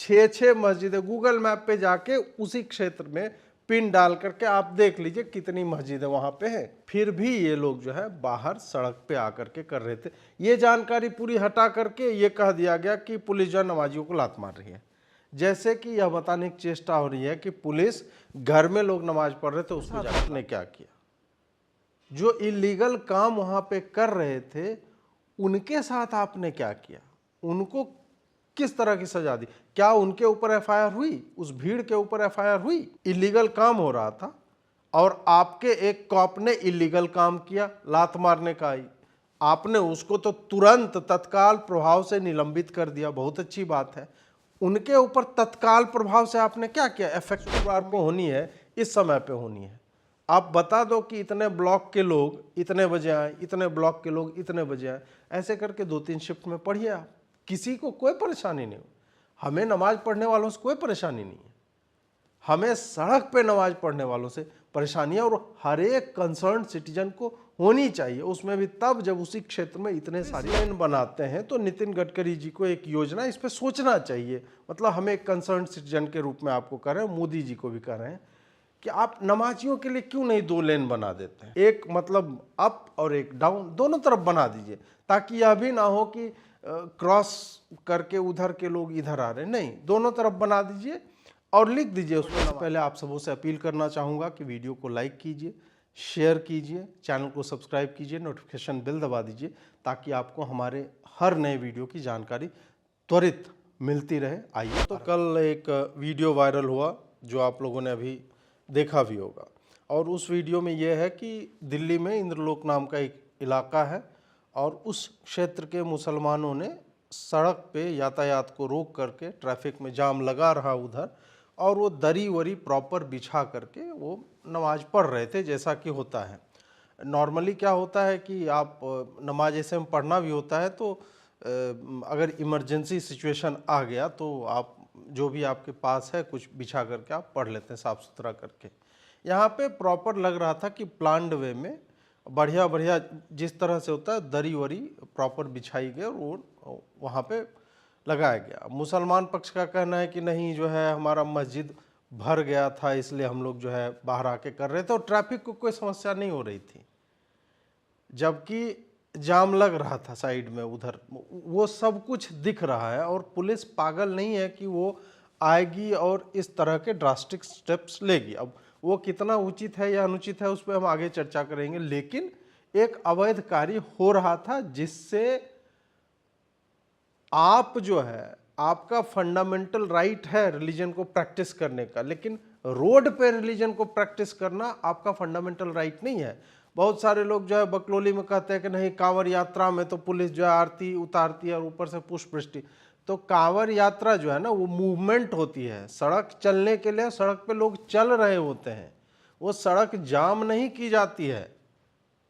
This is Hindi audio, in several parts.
6 मस्जिदें, गूगल मैप पे जाके उसी क्षेत्र में पिन डाल करके आप देख लीजिए कितनी मस्जिदें वहां पे हैं। फिर भी ये लोग जो है बाहर सड़क पे आकर के कर रहे थे। ये जानकारी पूरी हटा करके ये कह दिया गया कि पुलिस जो है नमाजियों को लात मार रही है, जैसे कि यह बताने की चेष्टा हो रही है कि पुलिस घर में लोग नमाज पढ़ रहे थे उसमें जाकर ने क्या किया। जो इलीगल काम वहां पे कर रहे थे उनके साथ आपने क्या किया, उनको किस तरह की सजा दी? क्या उनके ऊपर एफआईआर हुई? उस भीड़ के ऊपर एफआईआर हुई? इलीगल काम हो रहा था और आपके एक कॉप ने इलीगल काम किया, लात मारने का आई, आपने उसको तो तुरंत तत्काल प्रभाव से निलंबित कर दिया, बहुत अच्छी बात है। उनके ऊपर तत्काल प्रभाव से आपने क्या किया? इफेक्टिव आपको होनी है, इस समय पे होनी है। आप बता दो कि इतने ब्लॉक के लोग इतने बजे आए, इतने ब्लॉक के लोग इतने बजे आए, ऐसे करके 2-3 शिफ्ट में पढ़िए आप, किसी को कोई परेशानी नहीं हो। हमें नमाज पढ़ने वालों से कोई परेशानी नहीं है, हमें सड़क पे नमाज पढ़ने वालों से परेशानी है, और हर एक कंसर्न सिटीजन को होनी चाहिए, उसमें भी तब जब उसी क्षेत्र में इतने सारी लाइन बनाते हैं। तो नितिन गडकरी जी को एक योजना इस पे सोचना चाहिए। मतलब हमें एक कंसर्न सिटीजन के रूप में आपको कह रहे हैं, मोदी जी को भी कह रहे हैं कि आप नमाजियों के लिए क्यों नहीं 2 लेन बना देते हैं, एक मतलब अप और एक डाउन, दोनों तरफ बना दीजिए, ताकि यह भी ना हो कि क्रॉस करके उधर के लोग इधर आ रहे हैं। नहीं, दोनों तरफ बना दीजिए और लिख दीजिए उसमें। पहले आप सबों से अपील करना चाहूँगा कि वीडियो को लाइक कीजिए, शेयर कीजिए, चैनल को सब्सक्राइब कीजिए, नोटिफिकेशन बेल दबा दीजिए, ताकि आपको हमारे हर नए वीडियो की जानकारी त्वरित मिलती रहे। आइए, तो कल एक वीडियो वायरल हुआ जो आप लोगों ने अभी देखा भी होगा, और उस वीडियो में यह है कि दिल्ली में इंद्रलोक नाम का एक इलाका है और उस क्षेत्र के मुसलमानों ने सड़क पे यातायात को रोक करके ट्रैफिक में जाम लगा रहा उधर, और वो दरी वरी प्रॉपर बिछा करके वो नमाज पढ़ रहे थे, जैसा कि होता है। नॉर्मली क्या होता है कि आप नमाज ऐसे में पढ़ना भी होता है, तो अगर इमरजेंसी सिचुएशन आ गया तो आप जो भी आपके पास है कुछ बिछा करके आप पढ़ लेते हैं साफ़ सुथरा करके। यहाँ पे प्रॉपर लग रहा था कि प्लान्ड वे में बढ़िया बढ़िया जिस तरह से होता है दरी वरी प्रॉपर बिछाई गई और वो वहाँ पे लगाया गया। मुसलमान पक्ष का कहना है कि नहीं, जो है हमारा मस्जिद भर गया था इसलिए हम लोग जो है बाहर आके कर रहे थे और ट्रैफिक को कोई समस्या नहीं हो रही थी, जबकि जाम लग रहा था साइड में उधर, वो सब कुछ दिख रहा है। और पुलिस पागल नहीं है कि वो आएगी और इस तरह के ड्रास्टिक स्टेप्स लेगी। अब वो कितना उचित है या अनुचित है उस पर हम आगे चर्चा करेंगे, लेकिन एक अवैध कार्य हो रहा था जिससे आप जो है, आपका फंडामेंटल राइट है रिलीजन को प्रैक्टिस करने का, लेकिन रोड पे रिलीजन को प्रैक्टिस करना आपका फंडामेंटल राइट नहीं है। बहुत सारे लोग जो है बकलोली में कहते हैं कि नहीं, कांवड़ यात्रा में तो पुलिस जो है आरती उतारती है और ऊपर से पुष्प वृष्टि। तो कांवड़ यात्रा जो है ना, वो मूवमेंट होती है, सड़क चलने के लिए सड़क पे लोग चल रहे होते हैं, वो सड़क जाम नहीं की जाती है।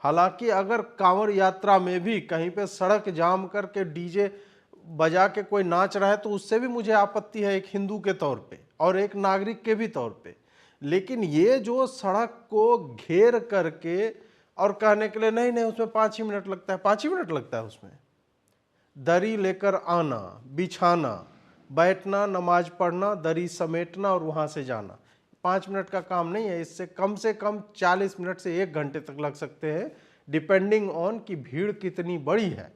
हालांकि अगर कांवड़ यात्रा में भी कहीं पे सड़क जाम करके डीजे बजा के कोई नाच रहा है तो उससे भी मुझे आपत्ति है, एक हिंदू के तौर पे और एक नागरिक के भी तौर पे। लेकिन ये जो सड़क को घेर करके और कहने के लिए नहीं नहीं उसमें 5 ही मिनट लगता है, 5 ही मिनट लगता है उसमें, दरी लेकर आना, बिछाना, बैठना, नमाज पढ़ना, दरी समेटना और वहां से जाना, 5 मिनट का काम नहीं है। इससे कम से कम 40 मिनट से 1 घंटे तक लग सकते हैं, डिपेंडिंग ऑन कि भीड़ कितनी बड़ी है।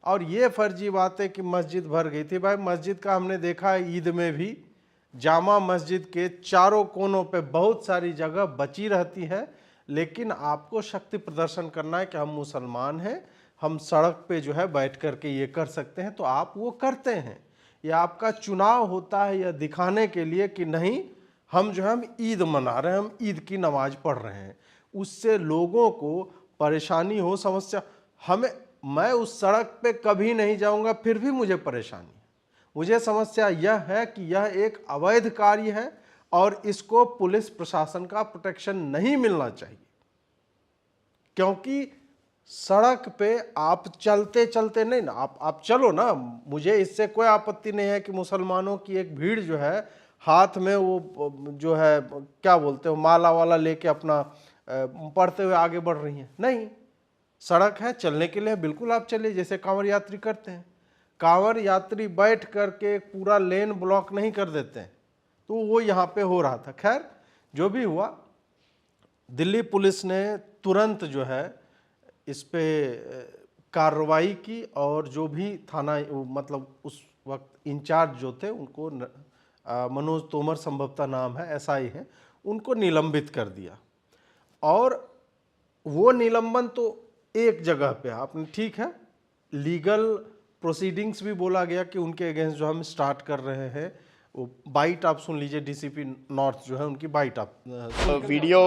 और ये फर्जी बात है कि मस्जिद भर गई थी। भाई, मस्जिद का हमने देखा है ईद में भी, जामा मस्जिद के चारों कोनों पे बहुत सारी जगह बची रहती है, लेकिन आपको शक्ति प्रदर्शन करना है कि हम मुसलमान हैं, हम सड़क पे जो है बैठ करके ये कर सकते हैं, तो आप वो करते हैं। ये आपका चुनाव होता है यह दिखाने के लिए कि नहीं, हम जो है हम ईद मना रहे हैं, हम ईद की नमाज पढ़ रहे हैं। उससे लोगों को परेशानी हो, समस्या, हमें, मैं उस सड़क पे कभी नहीं जाऊंगा फिर भी मुझे परेशानी है। मुझे समस्या यह है कि यह एक अवैध कार्य है और इसको पुलिस प्रशासन का प्रोटेक्शन नहीं मिलना चाहिए, क्योंकि सड़क पे आप चलते चलते नहीं ना, आप चलो ना, मुझे इससे कोई आपत्ति नहीं है कि मुसलमानों की एक भीड़ जो है हाथ में वो जो है क्या बोलते हो माला वाला लेके अपना पढ़ते हुए आगे बढ़ रही हैं। नहीं, सड़क है चलने के लिए, बिल्कुल आप चलिए, जैसे कांवड़ यात्री करते हैं। कांवड़ यात्री बैठ करके पूरा लेन ब्लॉक नहीं कर देते हैं, तो वो यहाँ पे हो रहा था। खैर जो भी हुआ, दिल्ली पुलिस ने तुरंत जो है इस पे कार्रवाई की और जो भी थाना मतलब उस वक्त इंचार्ज जो थे उनको मनोज तोमर संभवतः नाम है, एसआई है, उनको निलंबित कर दिया। और वो निलंबन तो एक जगह पे, आपने ठीक है, लीगल प्रोसीडिंग्स भी बोला गया कि उनके अगेंस्ट जो हम स्टार्ट कर रहे हैं, वो बाइट आप सुन लीजिए, डीसीपी नॉर्थ जो है उनकी बाइट आप वीडियो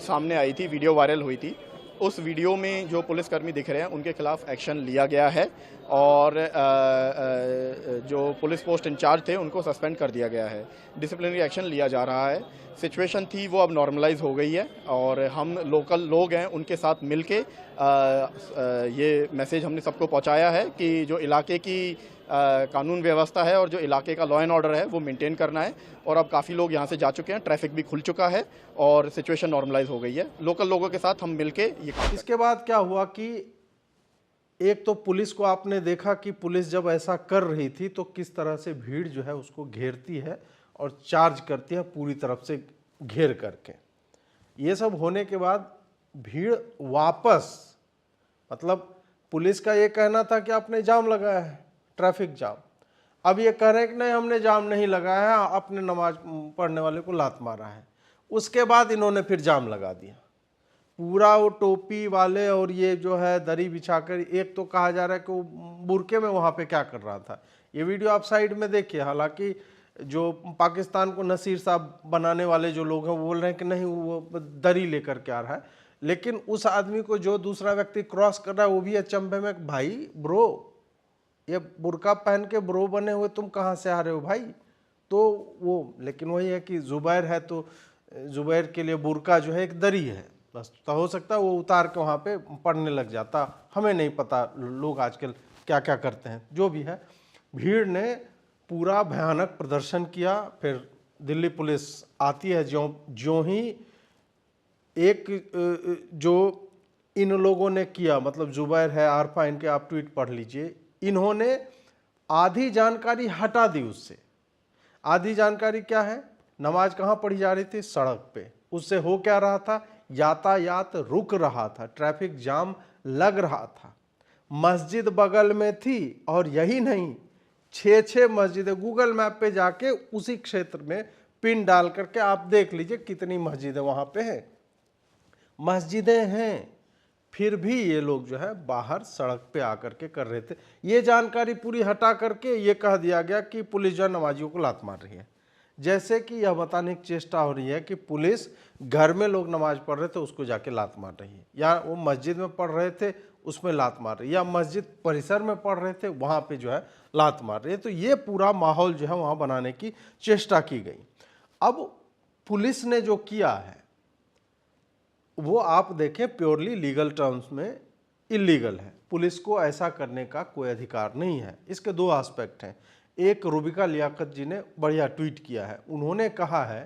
सामने आई थी, वीडियो वायरल हुई थी। उस वीडियो में जो पुलिसकर्मी दिख रहे हैं उनके खिलाफ एक्शन लिया गया है और जो पुलिस पोस्ट इंचार्ज थे उनको सस्पेंड कर दिया गया है, डिसिप्लिनरी एक्शन लिया जा रहा है। सिचुएशन थी वो अब नॉर्मलाइज हो गई है और हम लोकल लोग हैं उनके साथ मिलके ये मैसेज हमने सबको पहुंचाया है कि जो इलाके की कानून व्यवस्था है और जो इलाके का लॉ एंड ऑर्डर है वो मेंटेन करना है। और अब काफ़ी लोग यहाँ से जा चुके हैं, ट्रैफिक भी खुल चुका है और सिचुएशन नॉर्मलाइज हो गई है। लोकल लोगों के साथ हम मिलके ये इसके बाद क्या हुआ कि एक तो पुलिस को आपने देखा कि पुलिस जब ऐसा कर रही थी तो किस तरह से भीड़ जो है उसको घेरती है और चार्ज करती है पूरी तरफ से घेर करके। ये सब होने के बाद भीड़ वापस, मतलब पुलिस का ये कहना था कि आपने जाम लगाया है, ट्रैफिक जाम। अब ये कह रहे हैं कि नहीं हमने जाम नहीं लगाया है, अपने नमाज पढ़ने वाले को लात मारा है। उसके बाद इन्होंने फिर जाम लगा दिया पूरा। वो टोपी वाले और ये जो है दरी बिछाकर, एक तो कहा जा रहा है कि वो बुरके में वहाँ पे क्या कर रहा था। ये वीडियो आप साइड में देखिए। हालांकि जो पाकिस्तान को नसीर साहब बनाने वाले जो लोग हैं वो बोल रहे हैं कि नहीं वो दरी लेकर के आ रहा है, लेकिन उस आदमी को जो दूसरा व्यक्ति क्रॉस कर रहा है वो भी अचंभे में, भाई ब्रो ये बुरका पहन के ब्रो बने हुए तुम कहाँ से आ रहे हो भाई। तो वो, लेकिन वही है कि जुबैर है तो जुबैर के लिए बुरका जो है एक दरी है बस, तो हो सकता है वो उतार के वहाँ पे पढ़ने लग जाता, हमें नहीं पता लोग आजकल क्या क्या करते हैं। जो भी है, भीड़ ने पूरा भयानक प्रदर्शन किया। फिर दिल्ली पुलिस आती है, ज्यों ही एक जो इन लोगों ने किया, मतलब जुबैर है, आरफा, इनके आप ट्वीट पढ़ लीजिए, इन्होंने आधी जानकारी हटा दी उससे। आधी जानकारी क्या है? नमाज कहाँ पढ़ी जा रही थी? सड़क पे। उससे हो क्या रहा था? यातायात रुक रहा था, ट्रैफिक जाम लग रहा था। मस्जिद बगल में थी और यही नहीं, 6 मस्जिदें, गूगल मैप पे जाके उसी क्षेत्र में पिन डाल करके आप देख लीजिए कितनी मस्जिदें वहां पे हैं। मस्जिदें हैं, फिर भी ये लोग जो है बाहर सड़क पे आकर के कर रहे थे। ये जानकारी पूरी हटा करके ये कह दिया गया कि पुलिस जो है नमाजियों को लात मार रही है, जैसे कि यह बताने की चेष्टा हो रही है कि पुलिस घर में लोग नमाज पढ़ रहे थे उसको जाके लात मार रही है, या वो मस्जिद में पढ़ रहे थे उसमें लात मार रही है, या मस्जिद परिसर में पढ़ रहे थे वहाँ पे जो है लात मार रही है। तो ये पूरा माहौल जो है वहाँ बनाने की चेष्टा की गई। अब पुलिस ने जो किया है वो आप देखें प्योरली लीगल टर्म्स में इलीगल है। पुलिस को ऐसा करने का कोई अधिकार नहीं है। इसके दो एस्पेक्ट हैं। एक, रुबिका लियाकत जी ने बढ़िया ट्वीट किया है, उन्होंने कहा है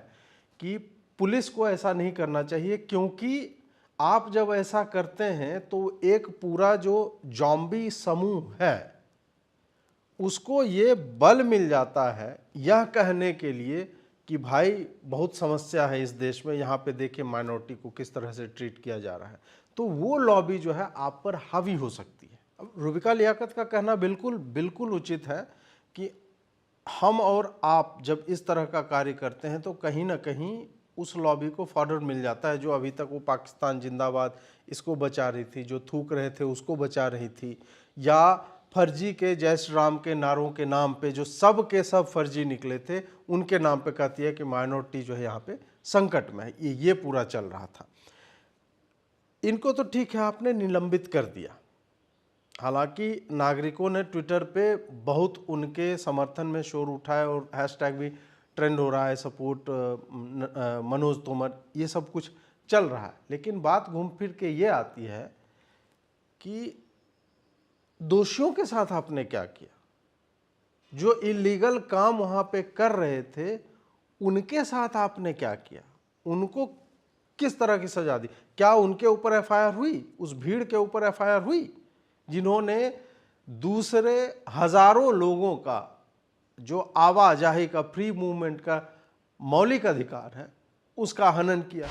कि पुलिस को ऐसा नहीं करना चाहिए क्योंकि आप जब ऐसा करते हैं तो एक पूरा जो जॉम्बी समूह है उसको ये बल मिल जाता है यह कहने के लिए कि भाई बहुत समस्या है इस देश में, यहाँ पे देखिए माइनॉरिटी को किस तरह से ट्रीट किया जा रहा है, तो वो लॉबी जो है आप पर हावी हो सकती है। अब रुबिका लियाकत का कहना बिल्कुल बिल्कुल उचित है कि हम और आप जब इस तरह का कार्य करते हैं तो कहीं ना कहीं उस लॉबी को फॉर्डर मिल जाता है, जो अभी तक वो पाकिस्तान जिंदाबाद इसको बचा रही थी, जो थूक रहे थे उसको बचा रही थी, या फर्जी के जय श्री राम के नारों के नाम पे जो सब के सब फर्जी निकले थे उनके नाम पे कहती है कि माइनॉरिटी जो है यहाँ पे संकट में है। ये पूरा चल रहा था। इनको तो ठीक है आपने निलंबित कर दिया, हालांकि नागरिकों ने ट्विटर पे बहुत उनके समर्थन में शोर उठाया और हैशटैग भी ट्रेंड हो रहा है, सपोर्ट मनोज तोमर, ये सब कुछ चल रहा है। लेकिन बात घूम फिर के ये आती है कि दोषियों के साथ आपने क्या किया? जो इलीगल काम वहां पे कर रहे थे उनके साथ आपने क्या किया? उनको किस तरह की सजा दी? क्या उनके ऊपर एफआईआर हुई? उस भीड़ के ऊपर एफआईआर हुई जिन्होंने दूसरे हजारों लोगों का जो आवाजाही का, फ्री मूवमेंट का मौलिक अधिकार है, उसका हनन किया।